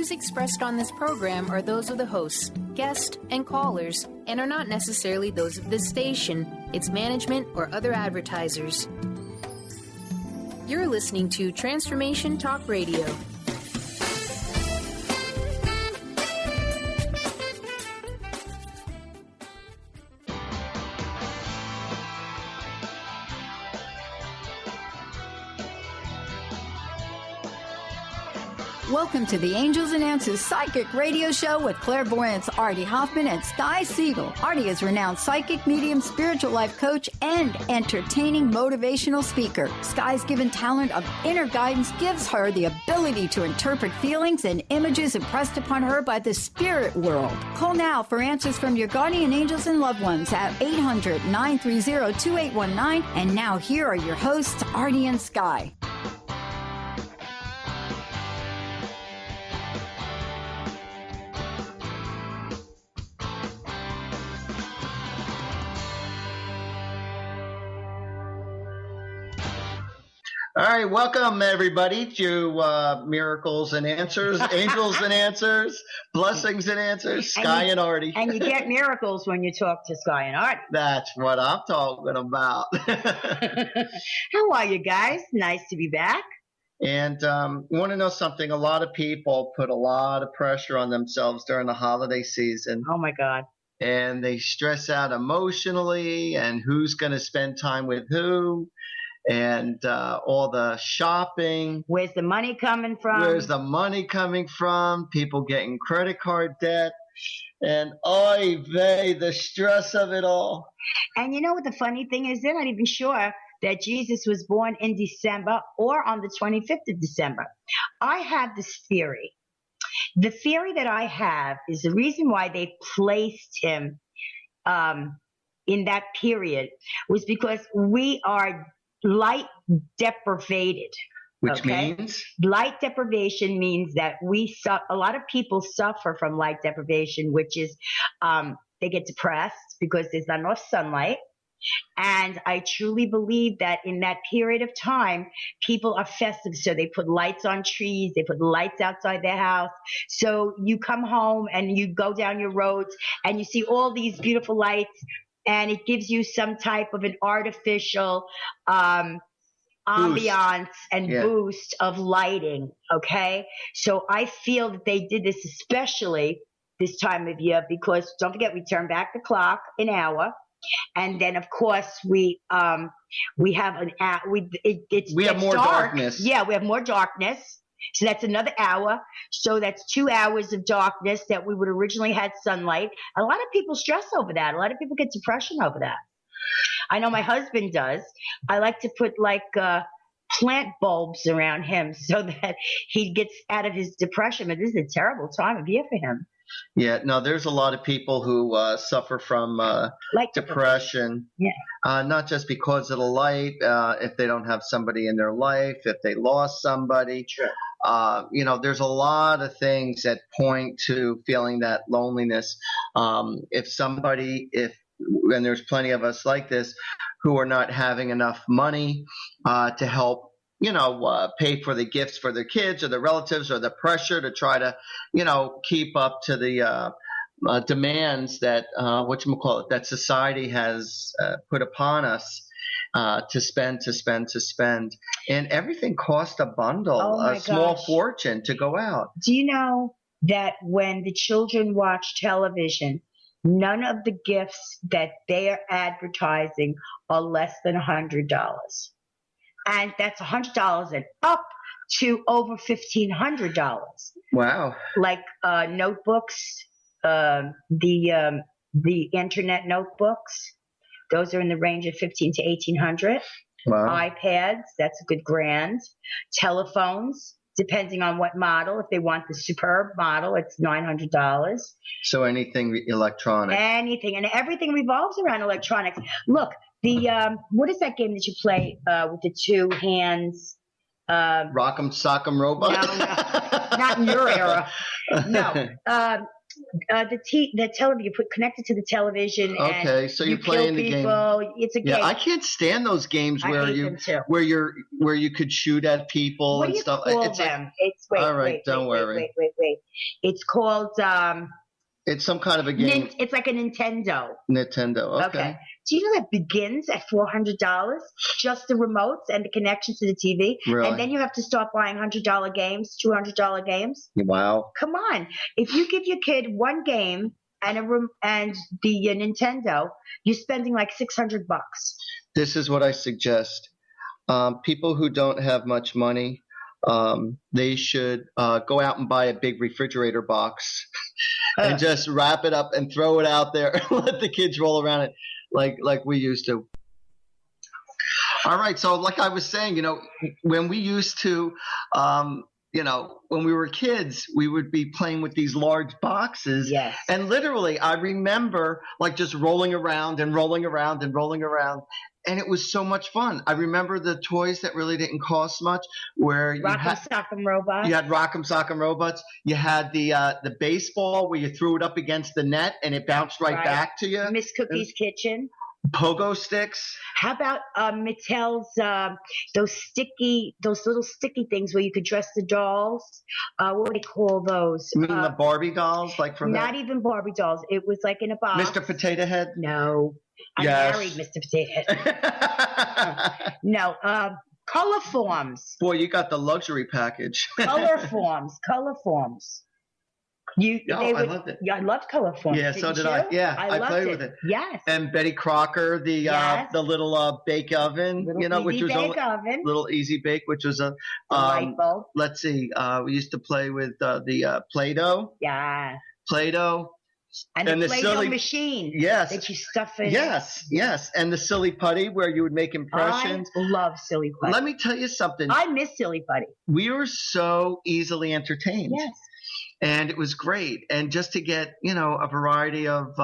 views expressed on this program are those of the hosts, guests, and callers, and are not necessarily those of this station, its management, or other advertisers. You're listening to Transformation Talk Radio. Welcome to the Angels and Answers Psychic Radio Show with clairvoyants Artie Hoffman and Sky Siegell. Artie is renowned psychic, medium, spiritual life coach, and entertaining motivational speaker. Sky's given talent of inner guidance gives her the ability to interpret feelings and images impressed upon her by the spirit world. Call now for answers from your guardian angels and loved ones at 800-930-2819. And now here are your hosts, Artie and Sky. All right, welcome everybody to Miracles and Answers, Angels and Answers, Blessings and Answers, Sky and Artie. And you get miracles when you talk to Sky and Artie. That's what I'm talking about. How are you guys? Nice to be back. And you want to know something? A lot of people put a lot of pressure on themselves during the holiday season. Oh, my God. And they stress out emotionally and who's going to spend time with who. And all the shopping. Where's the money coming from? Where's the money coming from? People getting credit card debt. And oy vey, the stress of it all. And you know what the funny thing is? They're not even sure that Jesus was born in December or on the 25th of December. I have this theory. The theory that I have is the reason why they placed him in that period was because we are light deprivated. Which means? Light deprivation means that a lot of people suffer from light deprivation, which is they get depressed because there's not enough sunlight. And I truly believe that in that period of time, people are festive. So they put lights on trees. They put lights outside their house. So you come home and you go down your roads and you see all these beautiful lights. And it gives you some type of an artificial ambiance and boost of lighting, okay? So I feel that they did this especially this time of year because, don't forget, we turn back the clock an hour. And then, of course, we have we have more darkness. Yeah, we have more darkness. So that's another hour. So that's 2 hours of darkness that we would originally had sunlight. A lot of people stress over that. A lot of people get depression over that. I know my husband does. I like to put plant bulbs around him so that he gets out of his depression. But this is a terrible time of year for him. Yeah, no, there's a lot of people who suffer from depression, not just because of the light, if they don't have somebody in their life, if they lost somebody. Sure. There's a lot of things that point to feeling that loneliness. And there's plenty of us like this who are not having enough money to help pay for the gifts for their kids or their relatives, or the pressure to try to, keep up to the demands that that society has put upon us to spend. And everything costs a bundle, small fortune to go out. Do you know that when the children watch television, none of the gifts that they are advertising are less than $100? And that's $100 and up to over $1,500. Wow! Like notebooks, the internet notebooks, those are in the range of $1,500 to $1,800. Wow! iPads, that's a good grand. Telephones, depending on what model. If they want the superb model, it's $900. So anything electronic. Anything, and everything revolves around electronics. Look. What is that game that you play with the two hands? Rock'em Sock'em Robot? No, not in your era. No. the television. You connect it to the television. Okay, and so you you're playing kill the game. people. It's a game. Yeah, I can't stand those games I where hate them too. where you could shoot at people What and do you stuff. call It's like, them? It's wait, all right, wait, don't wait, worry. wait. It's called It's some kind of a game. It's like a Nintendo. Nintendo. Okay. Do you know that begins at $400? Just the remotes and the connection to the TV. Really? And then you have to start buying $100 games, $200 games. Wow. Come on. If you give your kid one game and the Nintendo, you're spending like $600. This is what I suggest. People who don't have much money, they should go out and buy a big refrigerator box and just wrap it up and throw it out there and let the kids roll around it like we used to. All right. So like I was saying, when we used to, when we were kids, we would be playing with these large boxes. Yes. And literally, I remember like just rolling around and rolling around and rolling around. And it was so much fun. I remember the toys that really didn't cost much, where you Rock'em Sock'em Robots. You had Rock'em Sock'em Robots. You had the baseball where you threw it up against the net and it bounced right back to you. Miss Cookie's Kitchen. Pogo sticks. How about Mattel's those little sticky things where you could dress the dolls? What do they call those? You mean the Barbie dolls, like from not even Barbie dolls. It was like in a box. Mr. Potato Head. No, I married Mr. Potato Head. No, color forms. Boy, you got the luxury package. Color forms. I loved it. Yeah, I loved color forms. Yeah, so did you? I. Yeah, I played with it. Yes. And Betty Crocker, the little bake oven, which was a little easy bake, which was a light bulb. Let's see, we used to play with the Play-Doh. Yeah. Play-Doh. And the Play-Doh machine. Yes. That you stuff in. Yes. And the silly putty where you would make impressions. I love silly putty. Let me tell you something. I miss silly putty. We were so easily entertained. Yes. And it was great. And just to get, a variety of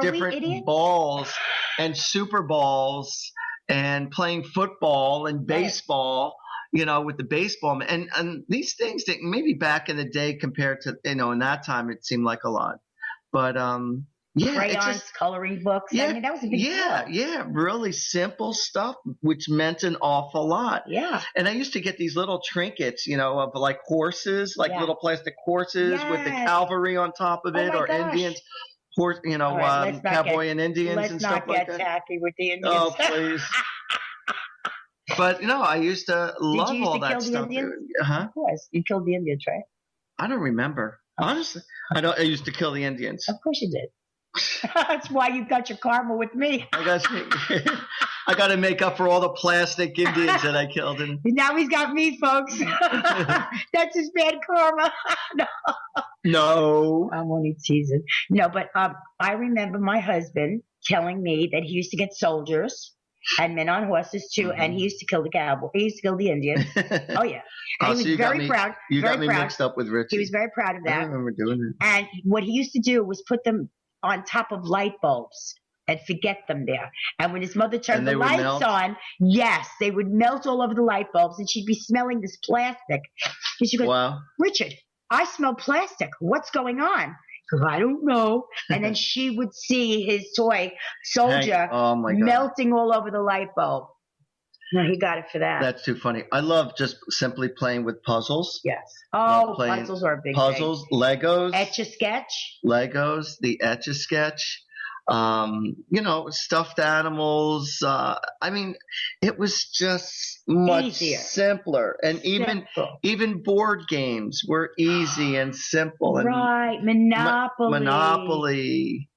different balls and super balls and playing football and baseball, with the baseball. And these things that maybe back in the day compared to, in that time, it seemed like a lot. But, crayons, coloring books. Yeah, I mean, that was a big deal. Yeah, really simple stuff, which meant an awful lot. Yeah. And I used to get these little trinkets, of like horses, little plastic horses with the cavalry on top of it, or Indians, horse, cowboy and Indians and stuff like that. Let's not get tacky with the Indians. Oh, please. But I used to love all that stuff. Of course, you killed the Indians, right? I don't remember. Honestly, I used to kill the Indians. Of course you did. That's why you got your karma with me. I got to make up for all the plastic Indians that I killed. And now he's got me, folks. That's his bad karma. No. I'm only teasing. No, but I remember my husband telling me that he used to get soldiers and men on horses too, and he used to kill the cowboy. He used to kill the Indians. Oh yeah, and he was very proud. You got me mixed up with Richie. He was very proud of that. I remember doing it. And what he used to do was put them on top of light bulbs and forget them there. And when his mother turned the lights on, yes, they would melt all over the light bulbs, and she'd be smelling this plastic. And she goes, "Wow, Richard, I smell plastic. What's going on?" Because I don't know. And then she would see his toy soldier melting all over the light bulb. No, he got it for that. That's too funny. I love just simply playing with puzzles. Yes. Oh, puzzles are a big puzzles, thing. Legos. Etch-a-Sketch. Legos, the Etch-a-Sketch. Stuffed animals. I mean, it was just much simpler. And even board games were easy and simple. Right. Monopoly.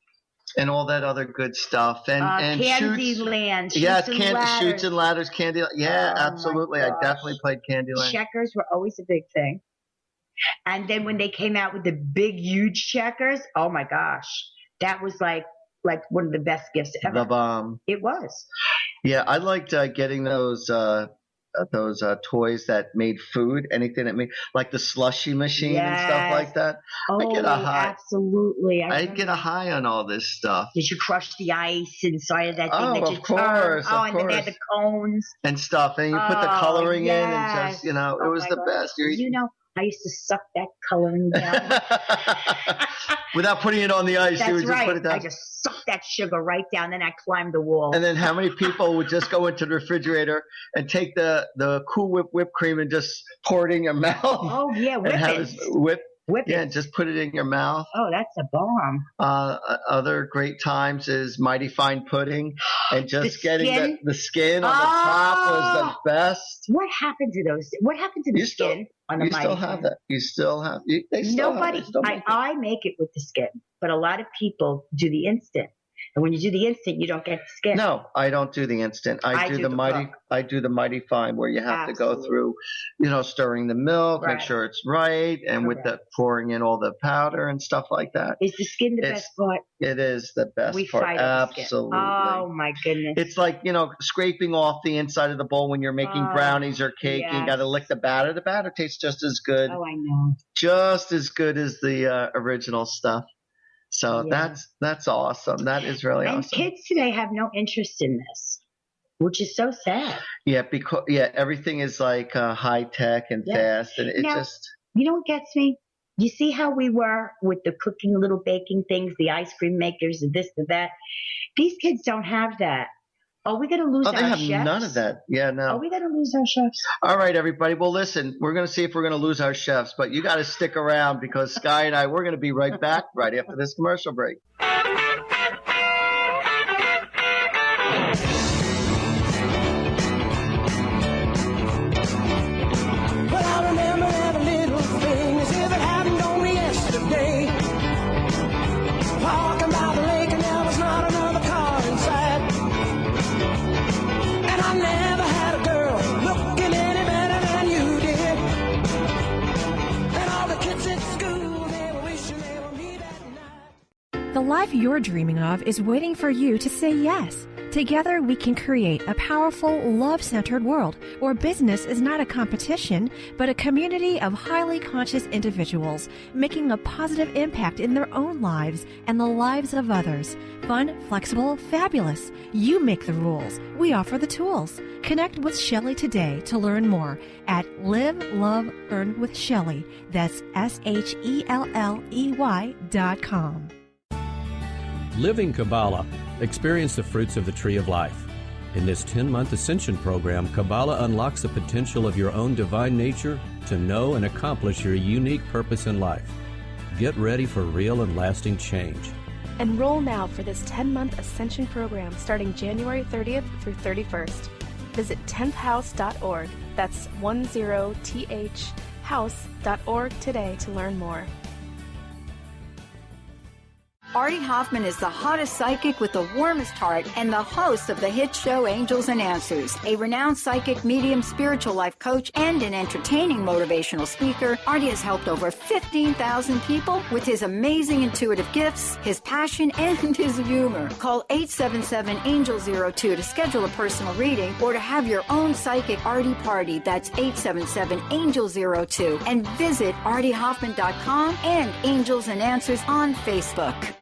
And all that other good stuff. And Candyland. Shoots and Ladders, Candyland. Yeah, absolutely. I definitely played Candyland. Checkers were always a big thing. And then when they came out with the big, huge checkers, oh my gosh. That was like one of the best gifts ever. The bomb. It was. Yeah, I liked getting those toys that made food, anything that made, like the slushy machine and stuff like that. Oh, I'd get a high. Absolutely. I'd get a high on all this stuff. Did you crush the ice inside of that thing that you of course. And then they had the cones. And stuff. And you put the coloring in and just, it was the best. I used to suck that coloring down. Without putting it on the ice, That's you would just right. put it down. I just sucked that sugar right down, then I climbed the wall. And then how many people would just go into the refrigerator and take the Cool Whip cream and just pour it in your mouth? Oh, yeah, Whip. Whip Yeah, it. and just put it in your mouth. Oh, that's a bomb. Other great times is Mighty Fine Pudding, and just getting the skin on the Oh! top was the best. What happened to those? What happened to the skin on the You Mighty still have Fine? that. You still have. They still Nobody. have. They still make it. I make it with the skin, but a lot of people do the instant. And when you do the instant, you don't get the skin. No, I don't do the instant. I do the Mighty Fine, where you have to go through, stirring the milk, make sure it's right, and with the pouring in all the powder and stuff like that. Is the skin the best part? It is the best part. Fight Absolutely. Oh my goodness. It's like, scraping off the inside of the bowl when you're making brownies or cake. Yes. You got to lick the batter. The batter tastes just as good. Oh, I know. Just as good as the original stuff. So that's awesome. That is really awesome. And kids today have no interest in this, which is so sad. Yeah, because everything is like high tech and fast, and it just. You know what gets me? You see how we were with the cooking, little baking things, the ice cream makers, and this and that. These kids don't have that. Are we going to lose our chefs? They have none of that. Yeah, no. Are we going to lose our chefs? All right, everybody. Well, listen, we're going to see if we're going to lose our chefs, but you got to stick around because Sky and I, we're going to be right back right after this commercial break. Well, I remember every little thing as if it happened only yesterday. Walking by the lake and there was not another car inside. And I never had a girl looking any better than you did. And all the kids at school, they were wishing they were me that night. The life you're dreaming of is waiting for you to say yes. Together, we can create a powerful, love-centered world where business is not a competition, but a community of highly conscious individuals making a positive impact in their own lives and the lives of others. Fun, flexible, fabulous. You make the rules. We offer the tools. Connect with Shelley today to learn more at Live, Love, Earn with Shelley. That's SHELLEY.com. Living Kabbalah, experience the fruits of the Tree of Life. In this 10-month Ascension program, Kabbalah unlocks the potential of your own divine nature to know and accomplish your unique purpose in life. Get ready for real and lasting change. Enroll now for this 10-month Ascension program starting January 30th through 31st. Visit 10thhouse.org. That's 10thhouse.org today to learn more. Artie Hoffman is the hottest psychic with the warmest heart and the host of the hit show Angels and Answers. A renowned psychic, medium, spiritual life coach, and an entertaining motivational speaker, Artie has helped over 15,000 people with his amazing intuitive gifts, his passion, and his humor. Call 877-ANGEL-02 to schedule a personal reading or to have your own psychic Artie party. That's 877-ANGEL-02. And visit artiehoffman.com and Angels and Answers on Facebook.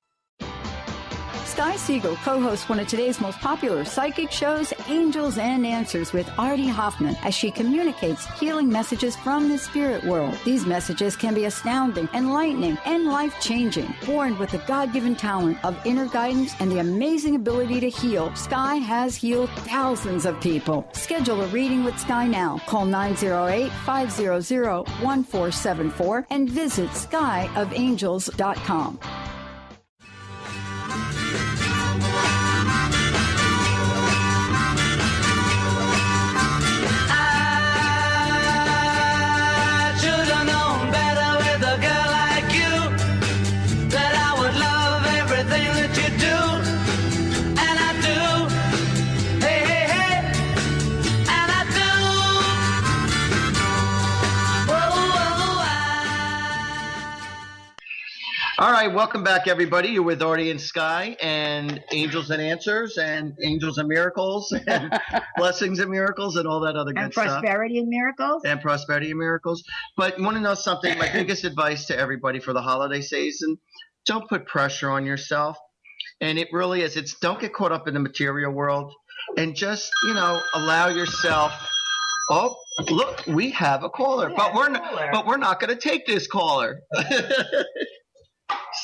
Sky Siegell co-hosts one of today's most popular psychic shows, Angels and Answers with Artie Hoffman, as she communicates healing messages from the spirit world. These messages can be astounding, enlightening, and life-changing. Born with the God-given talent of inner guidance and the amazing ability to heal, Sky has healed thousands of people. Schedule a reading with Sky now. Call 908-500-1474 and visit skyofangels.com. All right, welcome back, everybody. You're with Artie and Sky and Angels and Answers and Angels and Miracles and Blessings and Miracles and all that other good stuff. And Prosperity and Miracles. And Prosperity and Miracles. But you want to know something? My biggest advice to everybody for the holiday season, don't put pressure on yourself. And it really is. Don't get caught up in the material world and just, allow yourself. Oh, Look, we have a caller, but we're not going to take this caller.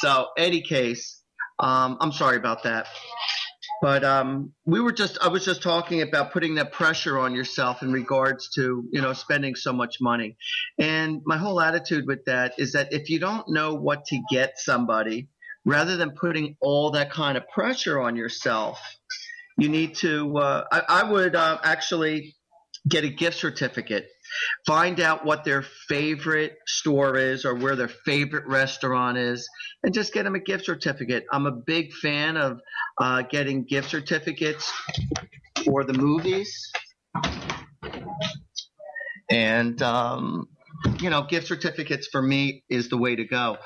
So, any case, I'm sorry about that. But I was just talking about putting that pressure on yourself in regards to, spending so much money. And my whole attitude with that is that if you don't know what to get somebody, rather than putting all that kind of pressure on yourself, you need to, I would actually get a gift certificate. Find out what their favorite store is or where their favorite restaurant is, and just get them a gift certificate. I'm a big fan of getting gift certificates for the movies. And, gift certificates for me is the way to go.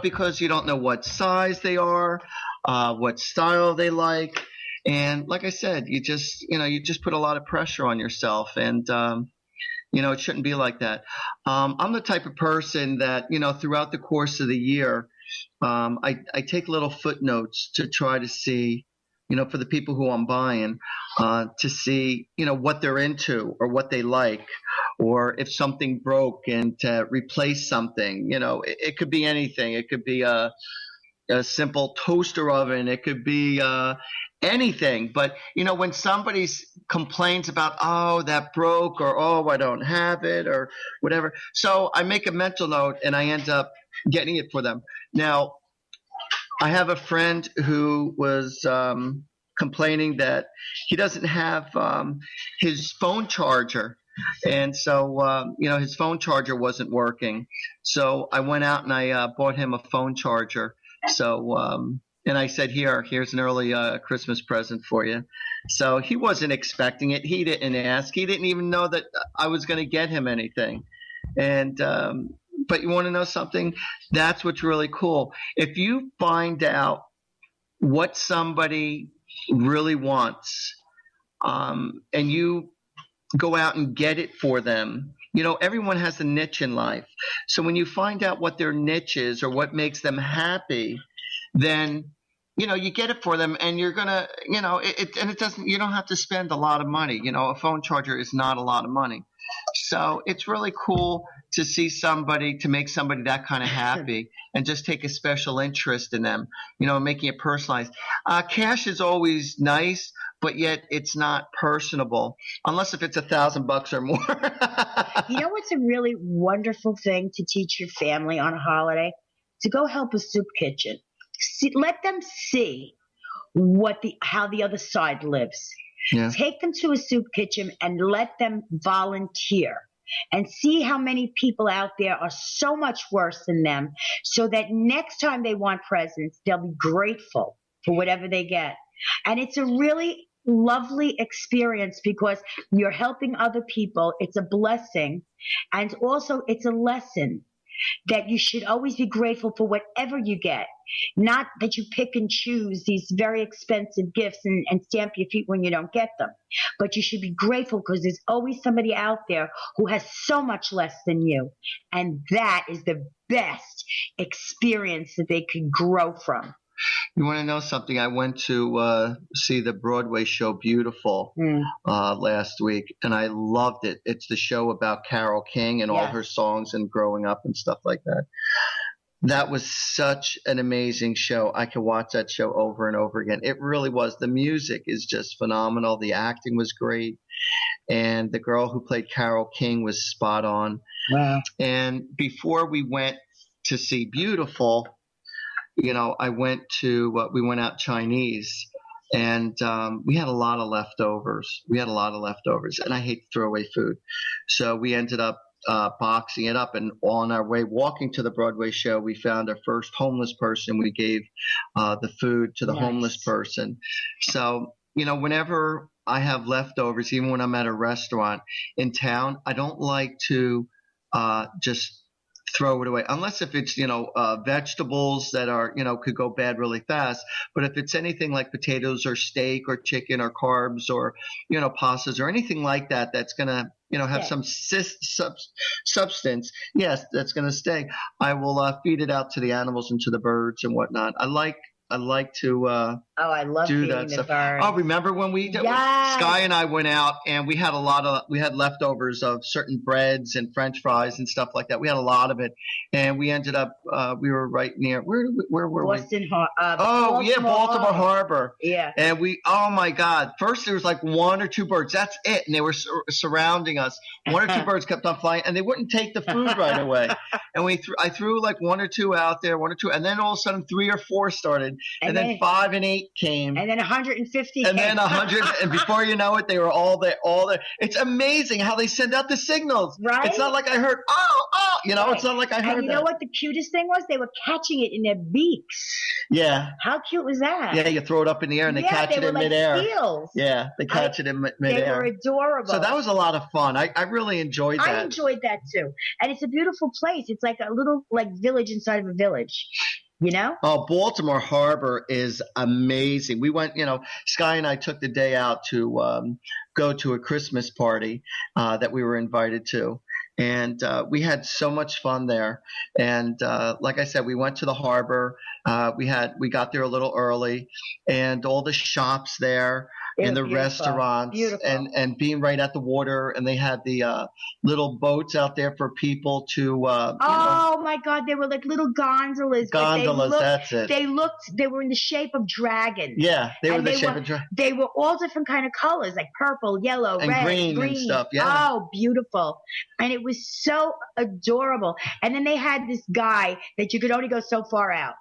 Because you don't know what size they are, what style they like. And like I said, you just put a lot of pressure on yourself, and it shouldn't be like that. I'm the type of person that throughout the course of the year, I take little footnotes to try to see, for the people who I'm buying, to see what they're into or what they like, or if something broke and to replace something. It could be anything. It could be a simple toaster oven. It could be anything. But, when somebody complains about, oh, that broke, or, oh, I don't have it, or whatever. So I make a mental note and I end up getting it for them. Now, I have a friend who was complaining that he doesn't have his phone charger. And so, his phone charger wasn't working. So I went out and I bought him a phone charger. So, and I said, here's an early Christmas present for you. So he wasn't expecting it. He didn't ask. He didn't even know that I was going to get him anything. And, but you want to know something? That's what's really cool. If you find out what somebody really wants, and you go out and get it for them. Everyone has a niche in life. So when you find out what their niche is or what makes them happy, then, you get it for them, and you're going to, you don't have to spend a lot of money. A phone charger is not a lot of money. So it's really cool to see somebody, to make somebody that kind of happy and just take a special interest in them, making it personalized. Cash is always nice, but yet it's not personable unless if it's $1,000 or more. What's a really wonderful thing to teach your family on a holiday? To go help a soup kitchen. Let them see how the other side lives. Yeah. Take them to a soup kitchen and let them volunteer, and see how many people out there are so much worse than them, so that next time they want presents, they'll be grateful for whatever they get. And it's a really lovely experience because you're helping other people. It's a blessing. And also it's a lesson that you should always be grateful for whatever you get. Not that you pick and choose these very expensive gifts and stamp your feet when you don't get them. But you should be grateful because there's always somebody out there who has so much less than you. And that is the best experience that they could grow from. You want to know something? I went to see the Broadway show Beautiful last week, and I loved it. It's the show about Carole King and all her songs and growing up and stuff like that. That was such an amazing show. I could watch that show over and over again. It really was. The music is just phenomenal. The acting was great. And the girl who played Carole King was spot on. Wow. And before we went to see Beautiful, I went out Chinese, and we had a lot of leftovers. And I hate to throw away food. So we ended up boxing it up, and on our way walking to the Broadway show, we found our first homeless person. We gave the food to the homeless person. So, whenever I have leftovers, even when I'm at a restaurant in town, I don't like to just throw it away, unless if it's, vegetables that are, could go bad really fast. But if it's anything like potatoes or steak or chicken or carbs or, pastas or anything like that, that's going to, have some substance. Yes, that's going to stay. I will feed it out to the animals and to the birds and whatnot. I like like to I love do feeding that the stuff. birds. Oh, remember when Sky and I went out and we had leftovers of certain breads and French fries and stuff like that. We had a lot of it, and we ended up we were right near where were we? Baltimore Harbor. Yeah. And oh my God! First there was like one or two birds. That's it, and they were surrounding us. One or two birds kept on flying, and they wouldn't take the food right away. And I threw like one or two out there, and then all of a sudden 3 or 4 started, and then 5 and 8 came, and then 150, and then 100, and before you know it, they were all there. It's amazing how they send out the signals. Right? It's not like I heard right. It's not like I heard. And you know what the cutest thing was? They were catching it in their beaks. Yeah. How cute was that? Yeah, you throw it up in the air and they catch it in midair. Seals. Yeah, they catch it in midair. They were adorable. So that was a lot of fun. I really enjoyed that. I enjoyed that too. And it's a beautiful place. It's like a little village inside of a village. You know? Oh, Baltimore Harbor is amazing. We went, Sky and I took the day out to go to a Christmas party that we were invited to. And we had so much fun there. And like I said, we went to the harbor. We got there a little early, and all the shops there and the restaurants and being right at the water. And they had the little boats out there for people to. My God, they were like little gondolas. That's it. They were in the shape of dragons. Yeah, they were in the shape of dragons. They were all different kind of colors, like purple, yellow, and red, green and stuff. Yeah. Oh, beautiful. And it was so adorable. And then they had this guy that you could only go so far out.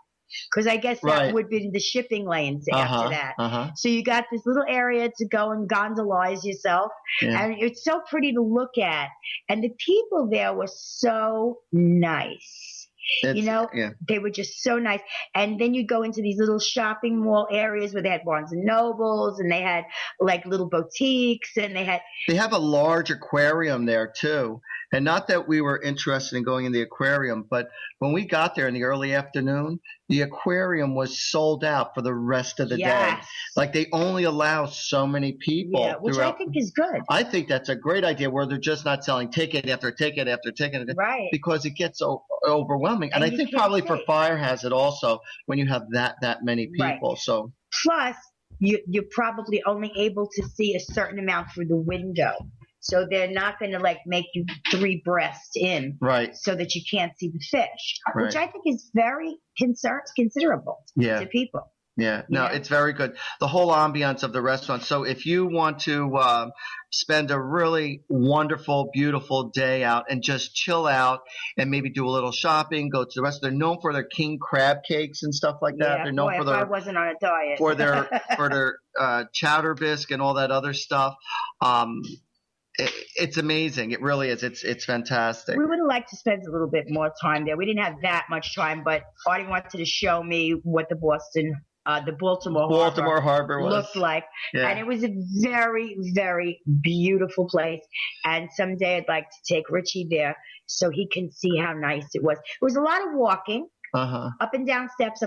Because I guess that would be the shipping lanes after that. So you got this little area to go and gondolize yourself. Yeah. And it's so pretty to look at. And the people there were so nice. They were just so nice. And then you go into these little shopping mall areas where they had Barnes and Nobles, and they had like little boutiques, and they have a large aquarium there too. And not that we were interested in going in the aquarium, but when we got there in the early afternoon, the aquarium was sold out for the rest of the day. Like they only allow so many people. Yeah, which I think is good. I think that's a great idea where they're just not selling ticket after ticket after ticket. Right. Because it gets so overwhelming. And I think probably for Fire Hazard also when you have that many people. Right. So plus you're probably only able to see a certain amount through the window. So they're not going to make you 3 breaths in, right? So that you can't see the fish, which I think is very considerable to people. Yeah, no, it's very good. The whole ambiance of the restaurant. So if you want to spend a really wonderful, beautiful day out and just chill out and maybe do a little shopping, go to the restaurant. They're known for their king crab cakes and stuff like that. They're known I wasn't on a diet. for their chowder bisque and all that other stuff. It's amazing. It really is. It's fantastic. We would have liked to spend a little bit more time there. We didn't have that much time, but Artie wanted to show me what the Baltimore Harbor looked like. Yeah. And it was a very, very beautiful place. And someday I'd like to take Richie there so he can see how nice it was. It was a lot of walking. Up and down steps.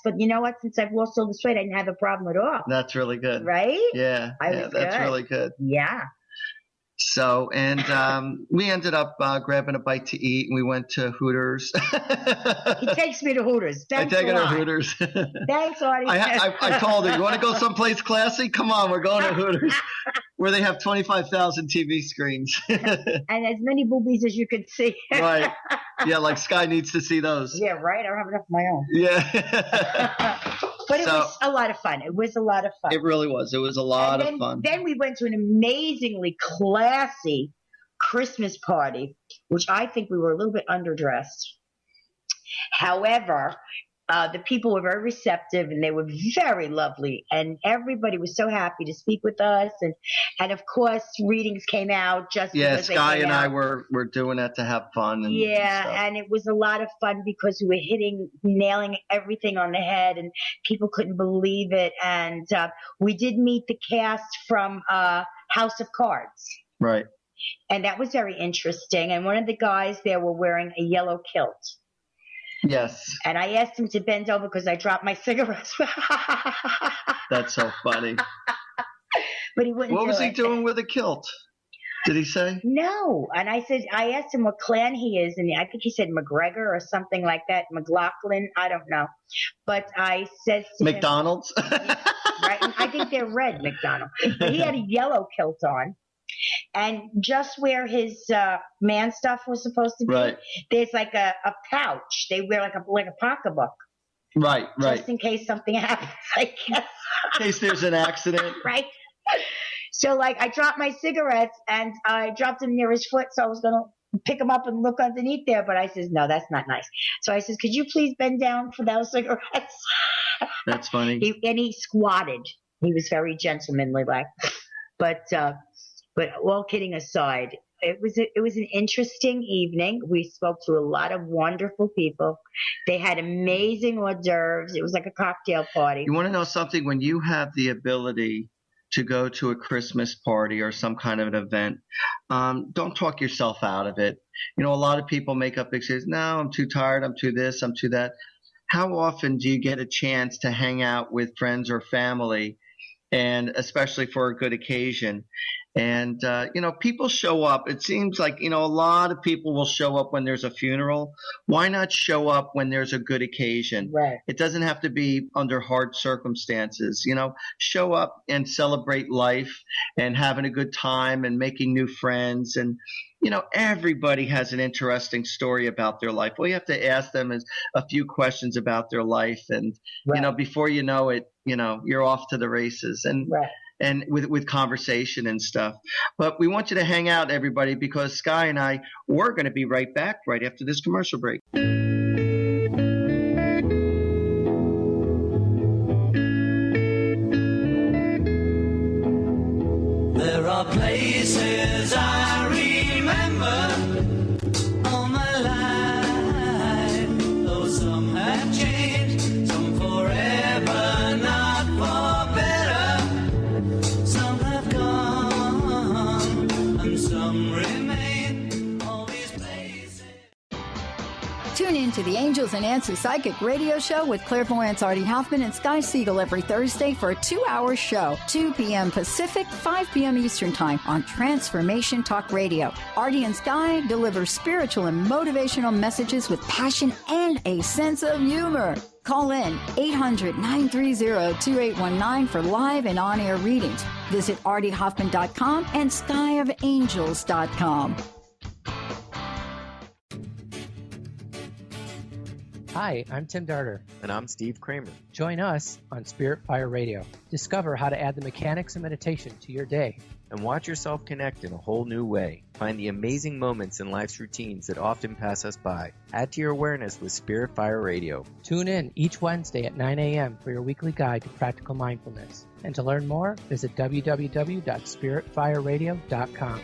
But you know what? Since I've lost all this weight, I didn't have a problem at all. That's really good. Right? Yeah. That's really good. Yeah. So, and we ended up grabbing a bite to eat, and we went to Hooters. He takes me to Hooters. Thanks I take her to Hooters. Thanks, Artie. I told her, you want to go someplace classy? Come on, we're going to Hooters, where they have 25,000 TV screens. And as many boobies as you could see. Right. Yeah, like Sky needs to see those. Yeah, right. I don't have enough of my own. Yeah. But it was a lot of fun. It was a lot of fun. It really was. It was a lot of fun. Then we went to an amazingly classy Christmas party, which I think we were a little bit underdressed. However, the people were very receptive and they were very lovely, and everybody was so happy to speak with us. And of course, readings came out just because Sky they came and out. I were doing that to have fun. And it was a lot of fun because we were nailing everything on the head, and people couldn't believe it. And we did meet the cast from House of Cards. Right. And that was very interesting. And one of the guys there were wearing a yellow kilt. Yes. And I asked him to bend over because I dropped my cigarettes. That's so funny. But he wouldn't. What was he doing with a kilt? Did he say? No. And I asked him what clan he is, and I think he said McGregor or something like that. McLaughlin, I don't know. But I said to McDonald's? him, right? And I think they're red, McDonald. But he had a yellow kilt on. And just where his man stuff was supposed to be, right. There's like a pouch. They wear like a pocketbook. Right. Just in case something happens, I guess. In case there's an accident. Right. So, like, I dropped my cigarettes, and I dropped them near his foot, so I was going to pick them up and look underneath there. But I says, no, that's not nice. So I says, could you please bend down for those cigarettes? That's funny. He squatted. He was very gentlemanly, like. But all kidding aside, it was an interesting evening. We spoke to a lot of wonderful people. They had amazing hors d'oeuvres. It was like a cocktail party. You want to know something? When you have the ability to go to a Christmas party or some kind of an event, don't talk yourself out of it. You know, a lot of people make up excuses. No, I'm too tired. I'm too this. I'm too that. How often do you get a chance to hang out with friends or family, and especially for a good occasion? And, people show up. It seems like, a lot of people will show up when there's a funeral. Why not show up when there's a good occasion? Right. It doesn't have to be under hard circumstances. Show up and celebrate life and having a good time and making new friends. And, everybody has an interesting story about their life. All you have to ask them is a few questions about their life. And, right. Before you know it, you're off to the races. And, right. And with conversation and stuff. But we want you to hang out, everybody, because Sky and I, we're going to be right back right after this commercial break. There are places I remember all my life, though some have changed, some forever, not for better. Some have gone, and some remain. All these places. Tune in to the Angels and Answers Psychic Radio Show with clairvoyants Artie Hoffman and Sky Siegell every Thursday for a 2-hour show, 2 p.m. Pacific, 5 p.m. Eastern Time on Transformation Talk Radio. Artie and Sky deliver spiritual and motivational messages with passion and a sense of humor. Call in 800-930-2819 for live and on-air readings. Visit artiehoffman.com and skyofangels.com. Hi, I'm Tim Darter. And I'm Steve Kramer. Join us on Spirit Fire Radio. Discover how to add the mechanics of meditation to your day. And watch yourself connect in a whole new way. Find the amazing moments in life's routines that often pass us by. Add to your awareness with Spirit Fire Radio. Tune in each Wednesday at 9 a.m. for your weekly guide to practical mindfulness. And to learn more, visit www.spiritfireradio.com.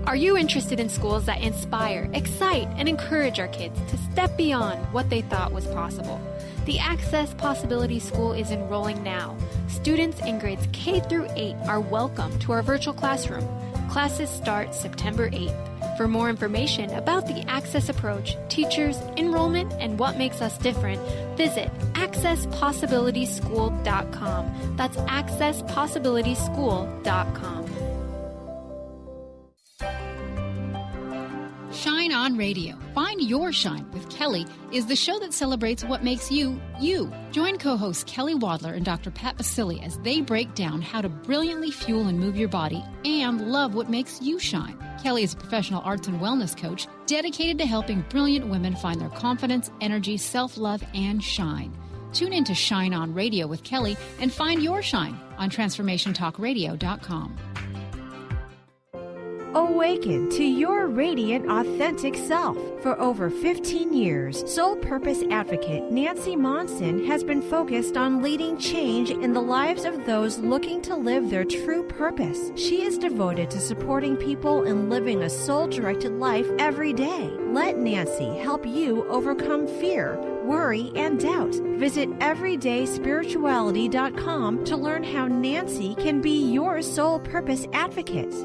Are you interested in schools that inspire, excite, and encourage our kids to step beyond what they thought was possible? The Access Possibility School is enrolling now. Students in grades K through 8 are welcome to our virtual classroom. Classes start September 8th. For more information about the Access approach, teachers, enrollment, and what makes us different, visit accesspossibilityschool.com. That's accesspossibilityschool.com. Shine On Radio. Find Your Shine with Kelly is the show that celebrates what makes you, you. Join co-hosts Kelly Wadler and Dr. Pat Basili as they break down how to brilliantly fuel and move your body and love what makes you shine. Kelly is a professional arts and wellness coach dedicated to helping brilliant women find their confidence, energy, self-love, and shine. Tune in to Shine On Radio with Kelly and find your shine on TransformationTalkRadio.com. Awaken to your radiant, authentic self. For over 15 years, Soul Purpose Advocate Nancy Monson has been focused on leading change in the lives of those looking to live their true purpose. She is devoted to supporting people in living a soul-directed life every day. Let Nancy help you overcome fear, worry, and doubt. Visit everydayspirituality.com to learn how Nancy can be your Soul Purpose Advocate.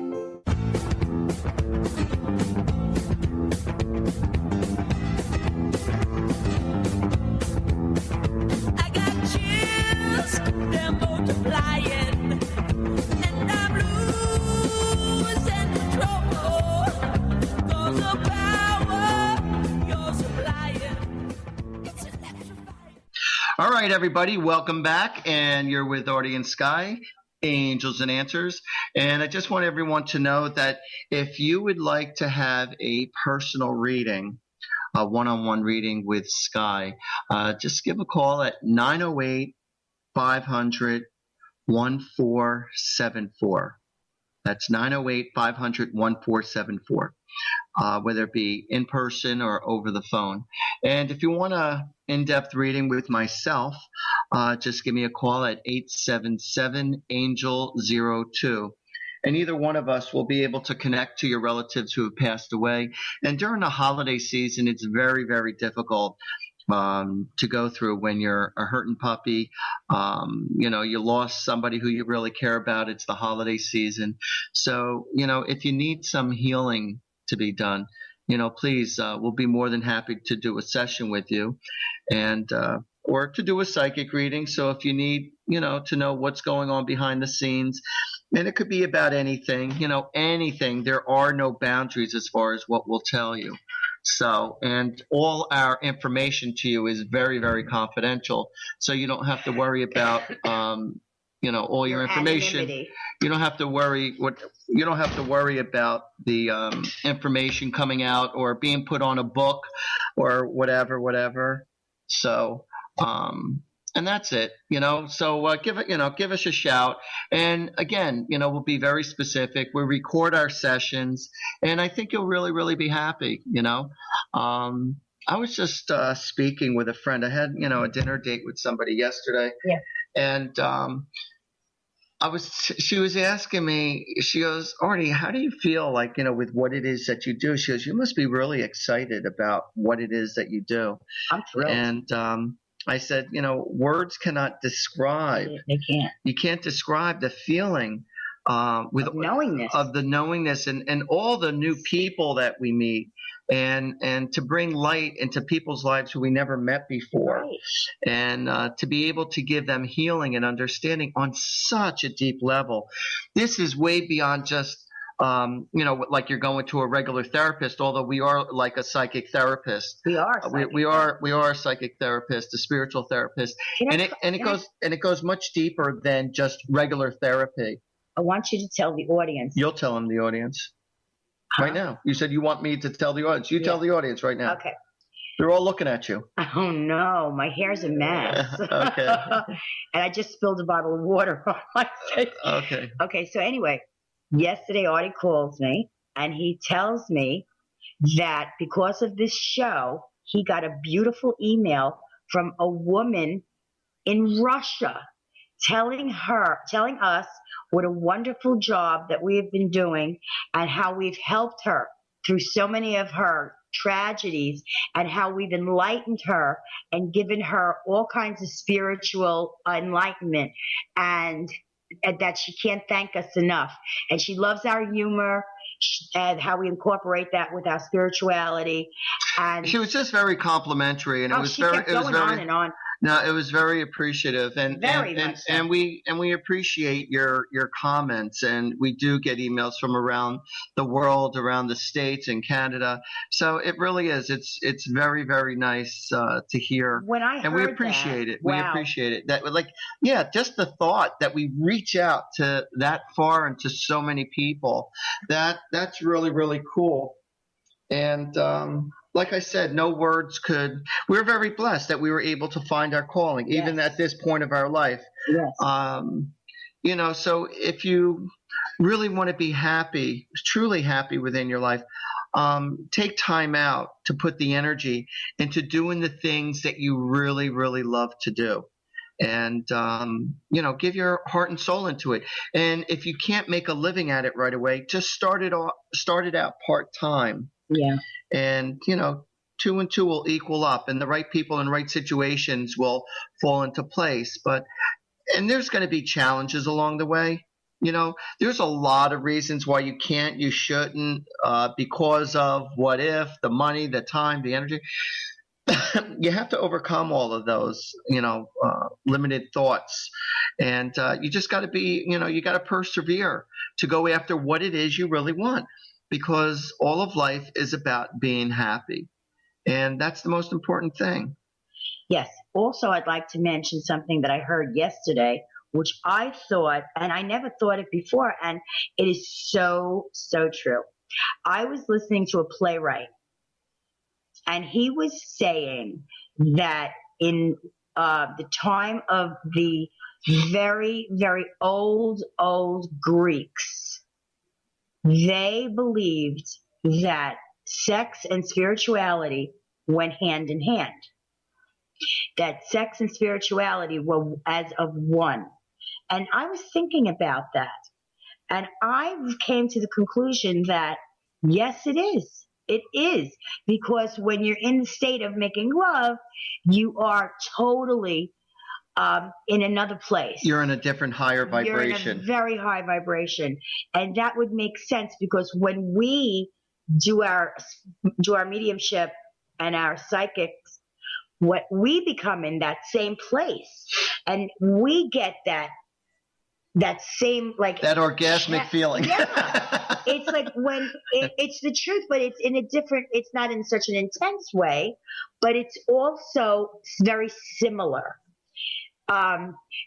I got chills, they're multiplying. All right, everybody, welcome back. And you're with Artie and Sky, Angels and Answers. And I just want everyone to know that if you would like to have a personal reading, a one-on-one reading with Sky, just give a call at 908-500-1474. That's 908-500-1474. Whether it be in person or over the phone. And if you want a in-depth reading with myself, just give me a call at 877-ANGEL-02. And either one of us will be able to connect to your relatives who have passed away. And during the holiday season, it's very, very difficult to go through when you're a hurting puppy. You lost somebody who you really care about. It's the holiday season. So, if you need some healing to be done, please, we'll be more than happy to do a session with you and, or to do a psychic reading. So if you need, to know what's going on behind the scenes, and it could be about anything, anything, there are no boundaries as far as what we'll tell you. So, and all our information to you is very, very confidential. So you don't have to worry about, all your information. Anonymity. You don't have to worry about the information coming out or being put on a book or whatever. So, and that's it, so give us a shout. And again, we'll be very specific. We record our sessions and I think you'll really, really be happy. I was just speaking with a friend. I had, a dinner date with somebody yesterday. Yeah. And, she was asking me, she goes, Artie, how do you feel like, with what it is that you do? She goes, you must be really excited about what it is that you do. I'm thrilled. And, I said, words cannot describe. They can't. You can't describe the feeling with of knowingness. Of the knowingness and all the new people that we meet and to bring light into people's lives who we never met before. Right. And to be able to give them healing and understanding on such a deep level. This is way beyond just like you're going to a regular therapist, although we are like a psychic therapist. We are. We are a psychic therapist, a spiritual therapist. It goes much deeper than just regular therapy. I want you to tell the audience. You'll tell them, the audience. Right now. You said you want me to tell the audience. You tell the audience right now. Okay. They're all looking at you. Oh no, my hair's a mess. Okay. And I just spilled a bottle of water on my face. Okay. Okay, so anyway, yesterday Artie calls me and he tells me that because of this show, he got a beautiful email from a woman in Russia telling us what a wonderful job that we have been doing and how we've helped her through so many of her tragedies and how we've enlightened her and given her all kinds of spiritual enlightenment and that she can't thank us enough. And she loves our humor and how we incorporate that with our spirituality. And she was just very complimentary, and it was very on and on. No, it was very appreciative, and we appreciate your comments, and we do get emails from around the world, around the States and Canada. So it really is. It's very, very nice to hear. When I heard and we appreciate that, it. We appreciate it. That just the thought that we reach out to that far and to so many people. That's really, really cool. And like I said, no words could. We're very blessed that we were able to find our calling, even at this point of our life. Yes. So if you really want to be happy, truly happy within your life, take time out to put the energy into doing the things that you really, really love to do. And, give your heart and soul into it. And if you can't make a living at it right away, just start it out part-time. Yeah. And, 2 and 2 will equal up, and the right people and right situations will fall into place. And there's going to be challenges along the way. There's a lot of reasons why you can't, you shouldn't, because of what if, the money, the time, the energy. You have to overcome all of those, limited thoughts. And you just got to be, you got to persevere to go after what it is you really want. Because all of life is about being happy. And that's the most important thing. Yes. also I'd like to mention something that I heard yesterday, which I thought, and I never thought it before, and it is so, so true. I was listening to a playwright, and he was saying that in the time of the very, very old Greeks, they believed that sex and spirituality went hand in hand. That sex and spirituality were as of one. And I was thinking about that. And I came to the conclusion that, yes, it is. It is. Because when you're in the state of making love, you are totally in another place. You're in a different, higher vibration. You're in a very high vibration. And that would make sense because when we do our mediumship and our psychics, what we become in that same place, and we get that same, like, that orgasmic feeling. Yeah. It's like when it's the truth, but it's in a different, it's not in such an intense way, but it's also very similar.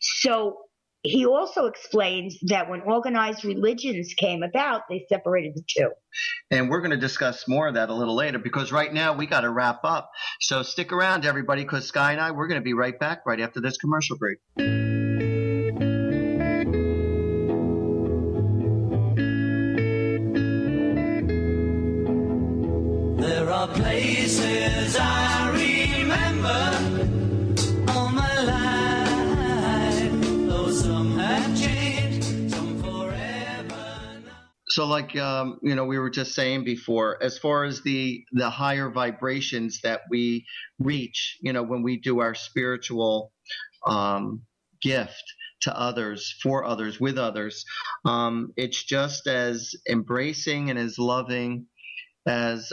So he also explains that when organized religions came about, they separated the two. And we're going to discuss more of that a little later because right now we got to wrap up. So stick around, everybody, because Sky and I, we're going to be right back right after this commercial break. There are places I remember all my life, though some have changed, some forever. So like, we were just saying before, as far as the higher vibrations that we reach, when we do our spiritual gift to others, for others, with others, it's just as embracing and as loving as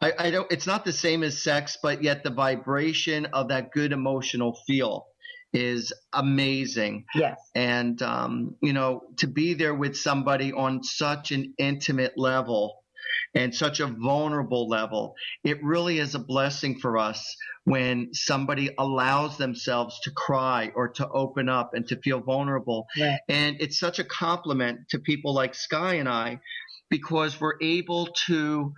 I don't. It's not the same as sex, but yet the vibration of that good emotional feel is amazing. Yes. And to be there with somebody on such an intimate level and such a vulnerable level, it really is a blessing for us when somebody allows themselves to cry or to open up and to feel vulnerable. Right. And it's such a compliment to people like Sky and I, because we're able to,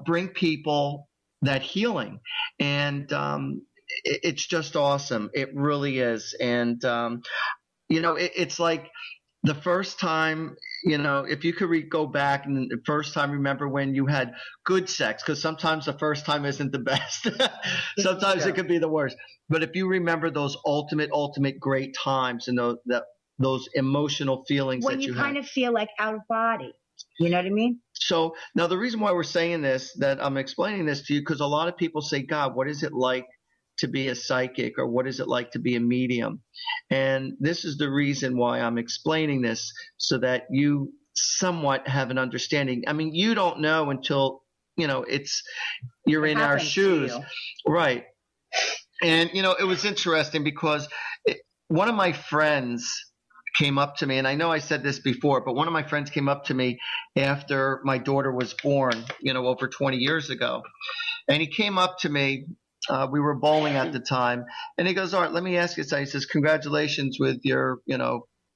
bring people that healing. And it's just awesome. It really is. And, it's like the first time, if you could go back and the first time, remember when you had good sex, because sometimes the first time isn't the best. Sometimes it could be the worst. But if you remember those ultimate great times and those emotional feelings when that you kind had. of feel like out of body. You know what I mean? So now the reason why we're saying this, that I'm explaining this to you, because a lot of people say, God, what is it like to be a psychic, or what is it like to be a medium? And this is the reason why I'm explaining this, so that you somewhat have an understanding. I mean, you don't know until, you're in our shoes. Right. And, it was interesting because one of my friends came up to me, and I know I said this before, but one of my friends came up to me after my daughter was born, over 20 years ago. And he came up to me, we were bowling at the time, and he goes, Art, let me ask you something. He says, congratulations with your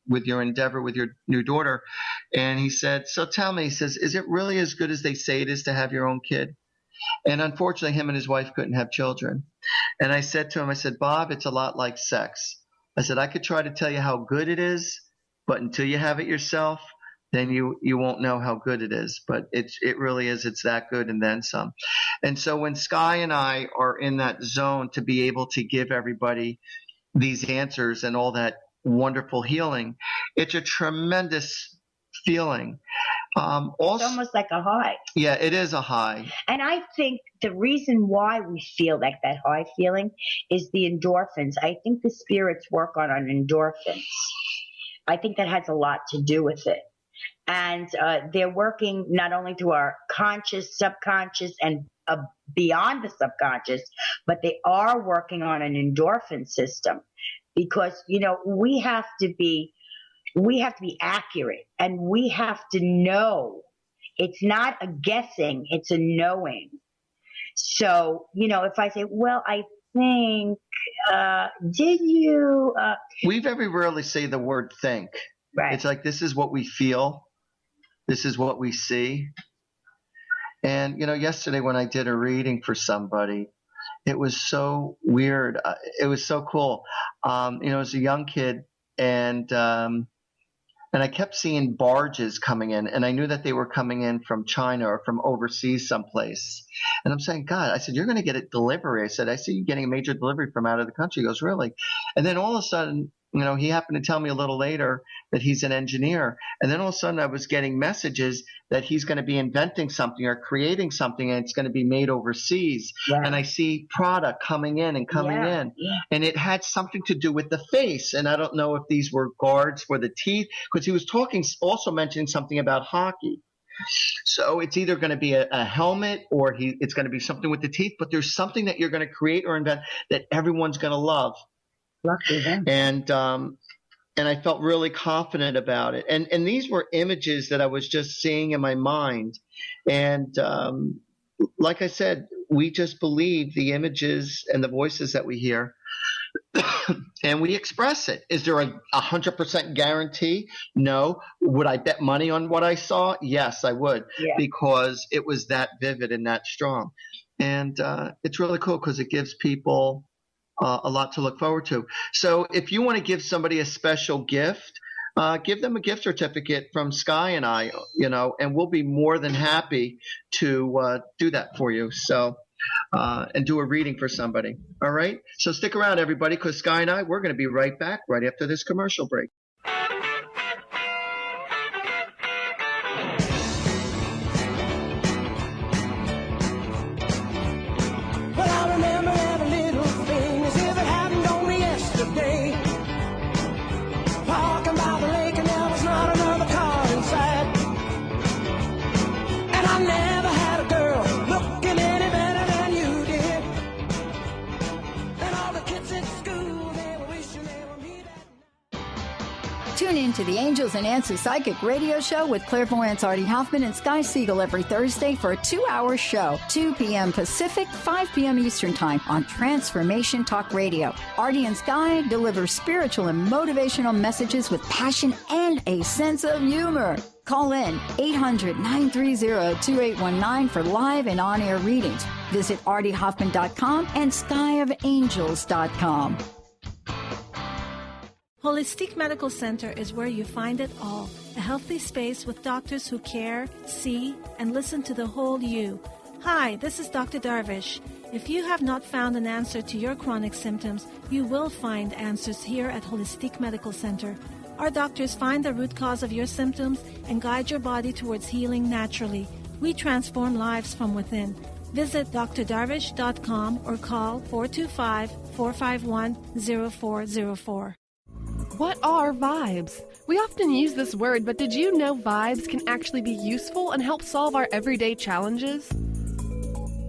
endeavor with your new daughter. And he said, so tell me, he says, is it really as good as they say it is to have your own kid? And unfortunately, him and his wife couldn't have children. And I said to him, Bob, it's a lot like sex. I said, I could try to tell you how good it is, but until you have it yourself, then you won't know how good it is. But it really is. It's that good and then some. And so when Sky and I are in that zone to be able to give everybody these answers and all that wonderful healing, it's a tremendous feeling. It's almost like a high. Yeah, it is a high. And I think the reason why we feel like that high feeling is the endorphins. I think the spirits work on endorphins. I think that has a lot to do with it. And they're working not only through our conscious, subconscious, and beyond the subconscious, but they are working on an endorphin system because, we have to be accurate, and we have to know. It's not a guessing, it's a knowing. So, if I say, well, I think, did you? We very rarely say the word think. Right. It's like, this is what we feel. This is what we see. And, yesterday when I did a reading for somebody, it was so weird. It was so cool. It was a young kid, and I kept seeing barges coming in, and I knew that they were coming in from China or from overseas someplace. And I'm saying, God, I said, you're going to get a delivery. I said, I see you getting a major delivery from out of the country. He goes, really? And then all of a sudden, he happened to tell me a little later that he's an engineer. And then all of a sudden I was getting messages that he's going to be inventing something or creating something, and it's going to be made overseas. Right. And I see product coming in and coming in. Yeah. And it had something to do with the face. And I don't know if these were guards for the teeth, because he was also mentioning something about hockey. So it's either going to be a helmet or it's going to be something with the teeth, but there's something that you're going to create or invent that everyone's going to love. Lucky them. And I felt really confident about it. And these were images that I was just seeing in my mind. And like I said, we just believe the images and the voices that we hear, and we express it. Is there a 100% guarantee? No. Would I bet money on what I saw? Yes, I would, because it was that vivid and that strong. And it's really cool because it gives people a lot to look forward to. So if you want to give somebody a special gift, give them a gift certificate from Sky and I, and we'll be more than happy to do that for you. So, and do a reading for somebody. All right. So stick around, everybody, because Sky and I, we're going to be right back right after this commercial break. Well, I remember every little thing as if it happened only yesterday. Walking by the lake and there was not another car inside. And I never had a girl looking any better than you did. And all the kids at school, they were wishing they were me that night. Tune in to the Angels and Answers Psychic Radio Show with clairvoyants Artie Hoffman and Sky Siegell every Thursday for a 2-hour show, 2 p.m. Pacific, 5 p.m. Eastern Time on Transformation Talk Radio. Artie and Sky deliver spiritual and motivational messages with passion and a sense of humor. Call in 800-930-2819 for live and on-air readings. Visit artiehoffman.com and skyofangels.com. Holistic Medical Center is where you find it all. A healthy space with doctors who care, see, and listen to the whole you. Hi, this is Dr. Darvish. If you have not found an answer to your chronic symptoms, you will find answers here at Holistic Medical Center. Our doctors find the root cause of your symptoms and guide your body towards healing naturally. We transform lives from within. Visit drdarvish.com or call 425-451-0404. What are vibes? We often use this word, but did you know vibes can actually be useful and help solve our everyday challenges?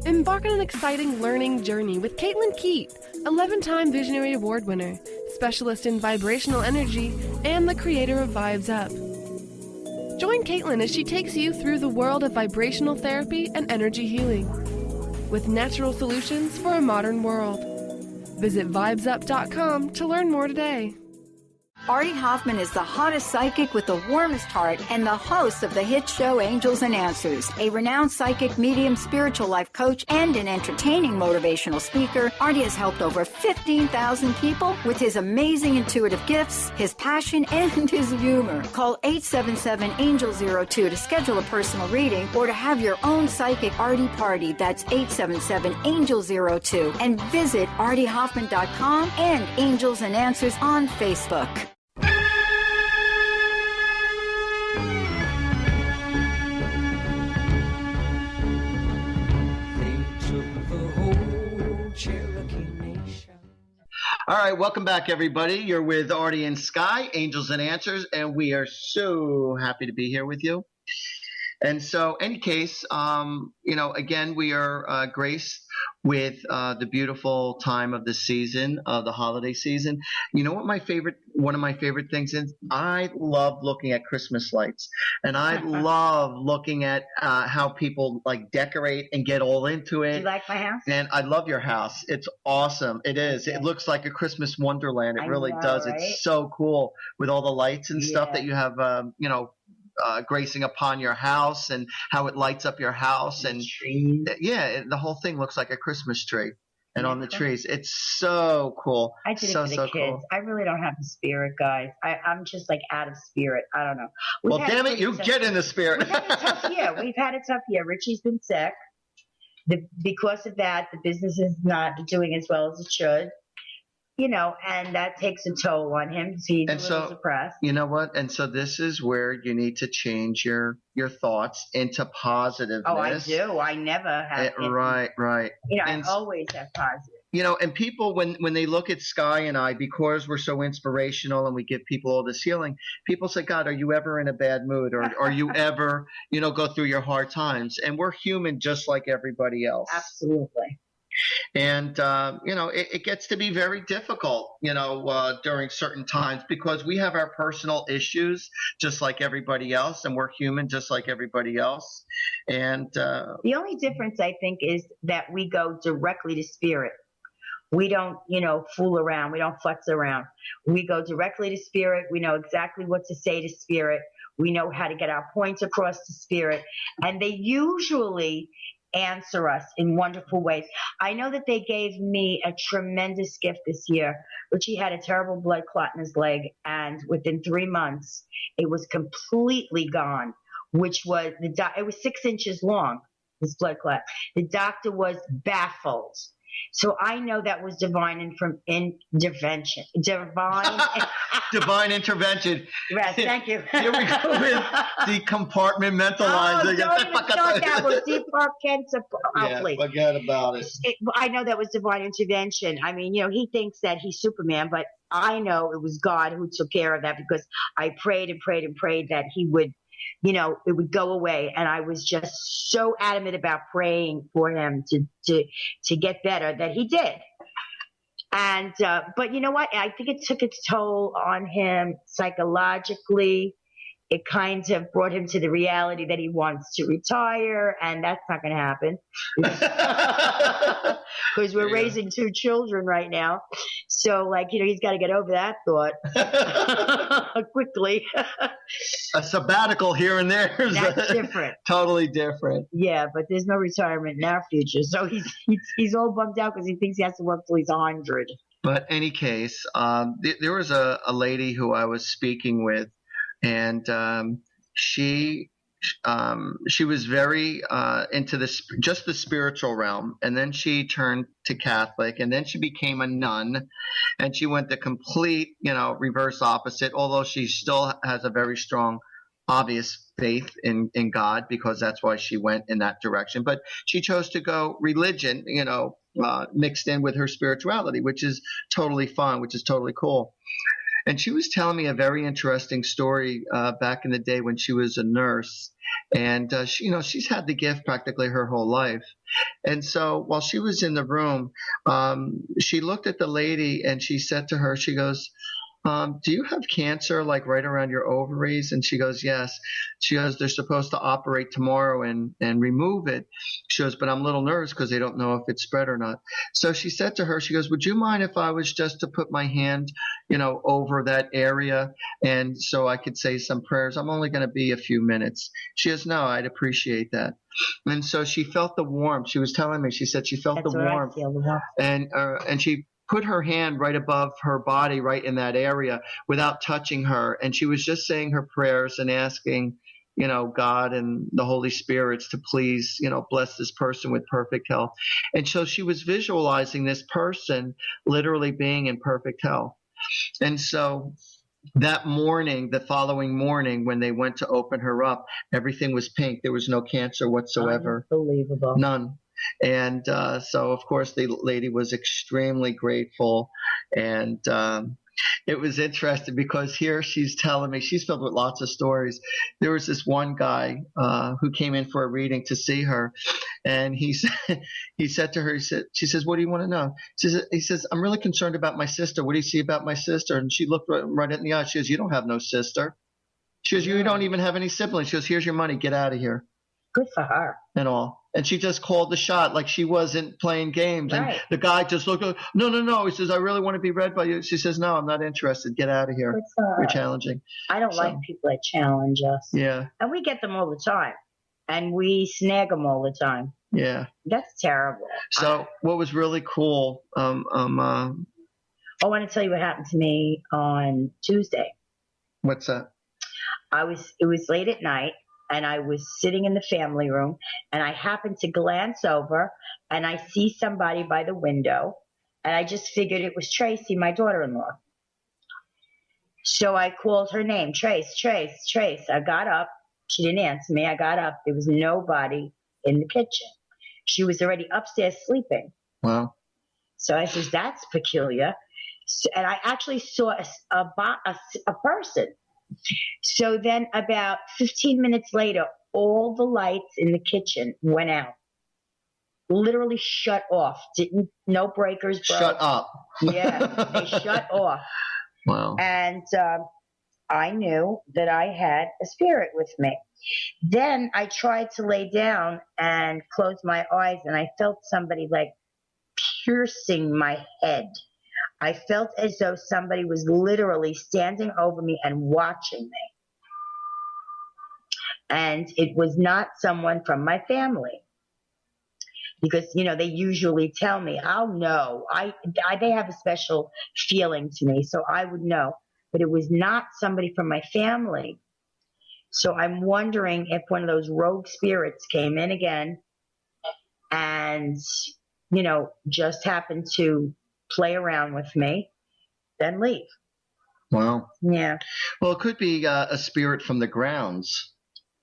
Embark on an exciting learning journey with Caitlin Keat, 11-time Visionary Award winner, specialist in vibrational energy, and the creator of Vibes Up. Join Caitlin as she takes you through the world of vibrational therapy and energy healing, with natural solutions for a modern world. Visit vibesup.com to learn more today. Artie Hoffman is the hottest psychic with the warmest heart and the host of the hit show Angels and Answers. A renowned psychic, medium, spiritual life coach, and an entertaining motivational speaker, Artie has helped over 15,000 people with his amazing intuitive gifts, his passion, and his humor. Call 877-ANGEL-02 to schedule a personal reading or to have your own psychic Artie party. That's 877-ANGEL-02. And visit artiehoffman.com and Angels and Answers on Facebook. All right, welcome back, everybody. You're with Artie and Sky, Angels and Answers, and we are so happy to be here with you. And so, any case, again, we are graced with the beautiful time of the season, of the holiday season. You know what one of my favorite things is? I love looking at Christmas lights, and I love looking at how people like decorate and get all into it. Do you like my house? And I love your house. It's awesome. It is. It looks like a Christmas wonderland. It really does. Right? It's so cool with all the lights and stuff that you have, gracing upon your house, and how it lights up your house, and trees. The whole thing looks like a Christmas tree. And on the trees, it's so cool. I did so, it for the so kids. cool. I really don't have the spirit, guys. I'm just like out of spirit. I don't know. Well, damn it, you get in the spirit. We've had a tough year. We've had a tough year. Richie's been sick. Because of that, the business is not doing as well as it should. And that takes a toll on him. He's a little depressed. You know what? And so this is where you need to change your thoughts into positiveness. Oh, I do. I never have. Right. I always have positive. And people, when they look at Sky and I, because we're so inspirational and we give people all this healing, people say, God, are you ever in a bad mood? Or are you ever, go through your hard times? And we're human just like everybody else. Absolutely. And, it gets to be very difficult, during certain times, because we have our personal issues just like everybody else, and we're human just like everybody else. And the only difference, I think, is that we go directly to spirit. We don't, fool around. We don't futz around. We go directly to spirit. We know exactly what to say to spirit. We know how to get our points across to spirit. And they usually answer us in wonderful ways. I know that they gave me a tremendous gift this year. Richie had a terrible blood clot in his leg, and within 3 months, it was completely gone, which was it was 6 inches long, this blood clot. The doctor was baffled. So I know that was divine intervention. Divine intervention. Yes, thank you. Here we go with the compartmentalizing. Oh, don't even start that with forget about it. I know that was divine intervention. I mean, he thinks that he's Superman, but I know it was God who took care of that, because I prayed and prayed and prayed that he would, it would go away. And I was just so adamant about praying for him to get better that he did. And, but you know what? I think it took its toll on him psychologically. It kind of brought him to the reality that he wants to retire, and that's not going to happen because we're raising 2 children right now. So, he's got to get over that thought quickly. A sabbatical here and there is that's different. Totally different. Yeah, but there's no retirement in our future. So he's all bummed out because he thinks he has to work till he's 100. But any case, there was a lady who I was speaking with, and she was very into just the spiritual realm, and then she turned to Catholic, and then she became a nun, and she went the complete reverse opposite, although she still has a very strong obvious faith in God, because that's why she went in that direction. But she chose to go religion, mixed in with her spirituality, which is totally fun, which is totally cool. And she was telling me a very interesting story back in the day when she was a nurse. And, she's had the gift practically her whole life. And so while she was in the room, she looked at the lady and she said to her, she goes, do you have cancer right around your ovaries? And she goes, yes. She goes, they're supposed to operate tomorrow and remove it. She goes, but I'm a little nervous because they don't know if it's spread or not. So she said to her, she goes, would you mind if I was just to put my hand, over that area, and so I could say some prayers? I'm only going to be a few minutes. She goes, no, I'd appreciate that. And so she felt the warmth. She was telling me, she said she felt the warmth. And she put her hand right above her body, right in that area, without touching her. And she was just saying her prayers and asking, God and the Holy Spirits to please, bless this person with perfect health. And so she was visualizing this person literally being in perfect health. And so that morning, the following morning, when they went to open her up, everything was pink. There was no cancer whatsoever. Unbelievable. None. And so, of course, the lady was extremely grateful. And it was interesting because here she's telling me, she's filled with lots of stories. There was this one guy who came in for a reading to see her. And he said to her, she says, what do you want to know? He says, I'm really concerned about my sister. What do you see about my sister? And she looked right in the eye. She goes, you don't have no sister. She goes, you don't even have any siblings. She goes, here's your money. Get out of here. Good for her. And all. And she just called the shot like she wasn't playing games. Right. And the guy just looked, no. He says, I really want to be read by you. She says, no, I'm not interested. Get out of here. Good for her. You're challenging. I don't like people that challenge us. Yeah. And we get them all the time. And we snag them all the time. Yeah. That's terrible. So what was really cool, I want to tell you what happened to me on Tuesday. What's that? It was late at night, and I was sitting in the family room, and I happened to glance over, and I see somebody by the window, and I just figured it was Tracy, my daughter-in-law. So I called her name, Trace. I got up. She didn't answer me. I got up. There was nobody in the kitchen. She was already upstairs sleeping. Wow. So I says, that's peculiar. So, and I actually saw a person. So then about 15 minutes later, all the lights in the kitchen went out. Literally shut off. No breakers broke. Shut up. Yeah, they shut off. Wow. And I knew that I had a spirit with me. Then I tried to lay down and close my eyes, and I felt somebody like piercing my head. I felt as though somebody was literally standing over me and watching me. And it was not someone from my family. Because, they usually tell me, I'll know. They have a special feeling to me, so I would know. But it was not somebody from my family. So I'm wondering if one of those rogue spirits came in again and, just happened to play around with me, then leave. Wow. Yeah. Well, it could be a spirit from the grounds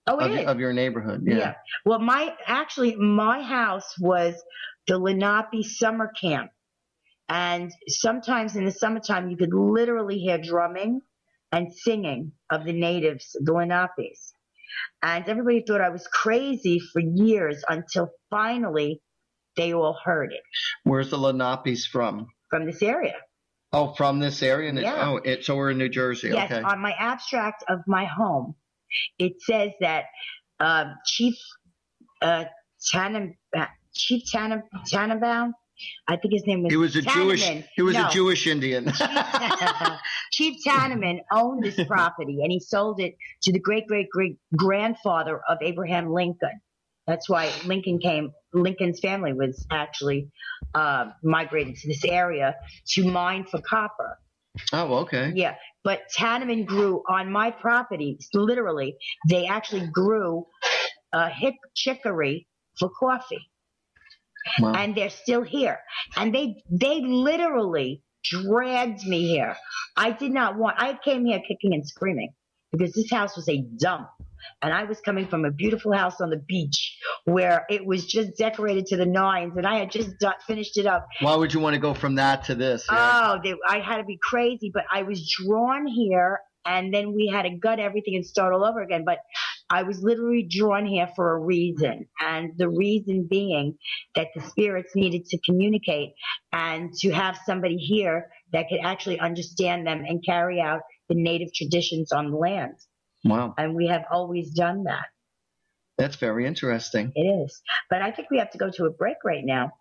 of your neighborhood. Yeah. Well, my house was the Lenape summer camp. And sometimes in the summertime, you could literally hear drumming and singing of the natives, the Lenapes. And everybody thought I was crazy for years until finally they all heard it. Where's the Lenapes from? From this area. Oh, from this area? Yeah. So we're in New Jersey. Yes, okay. On my abstract of my home, it says that Chief Tannenbaum, I think his name was. He was a Jewish Indian. Chief Tanneman owned this property, and he sold it to the great grandfather of Abraham Lincoln. That's why Lincoln's family was actually migrated to this area to mine for copper. Oh, okay. Yeah, but Tanneman grew on my property. Literally, they actually grew chicory for coffee. Wow. And they're still here. And they literally dragged me here. I came here kicking and screaming because this house was a dump. And I was coming from a beautiful house on the beach where it was just decorated to the nines, and I had just finished it up. Why would you want to go from that to this? Yeah. I had to be crazy, but I was drawn here, and then we had to gut everything and start all over again. But I was literally drawn here for a reason, and the reason being that the spirits needed to communicate and to have somebody here that could actually understand them and carry out the native traditions on the land. Wow. And we have always done that. That's very interesting. It is. But I think we have to go to a break right now.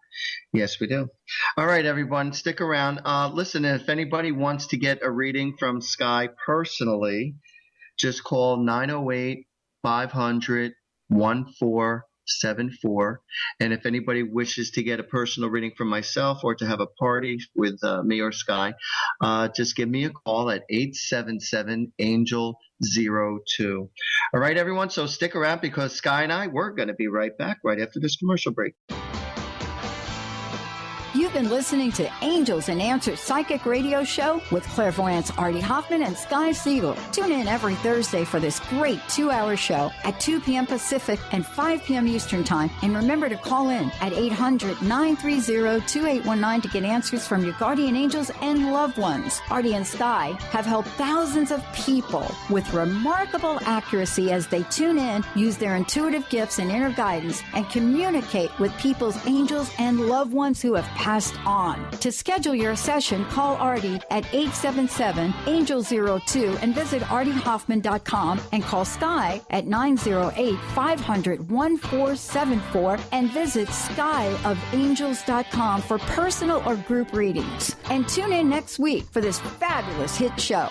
Yes, we do. All right, everyone, stick around. Listen, if anybody wants to get a reading from Sky personally, just call 908-500-1474. And if anybody wishes to get a personal reading from myself or to have a party with me or Sky, just give me a call at 877-ANGEL-02. All right, everyone, so stick around because Sky and we're going to be right back right after this commercial break. You've You've been listening to Angels and Answers Psychic Radio Show with clairvoyants Artie Hoffman and Sky Siegell. Tune in every Thursday for this great 2-hour show at 2 p.m. Pacific and 5 p.m. Eastern Time. And remember to call in at 800-930-2819 to get answers from your guardian angels and loved ones. Artie and Sky have helped thousands of people with remarkable accuracy as they tune in, use their intuitive gifts and inner guidance, and communicate with people's angels and loved ones who have passed on. To schedule your session, call Artie at 877-ANGEL-02 and visit artiehoffman.com and call Sky at 908-500-1474 and visit skyofangels.com for personal or group readings. And tune in next week for this fabulous hit show.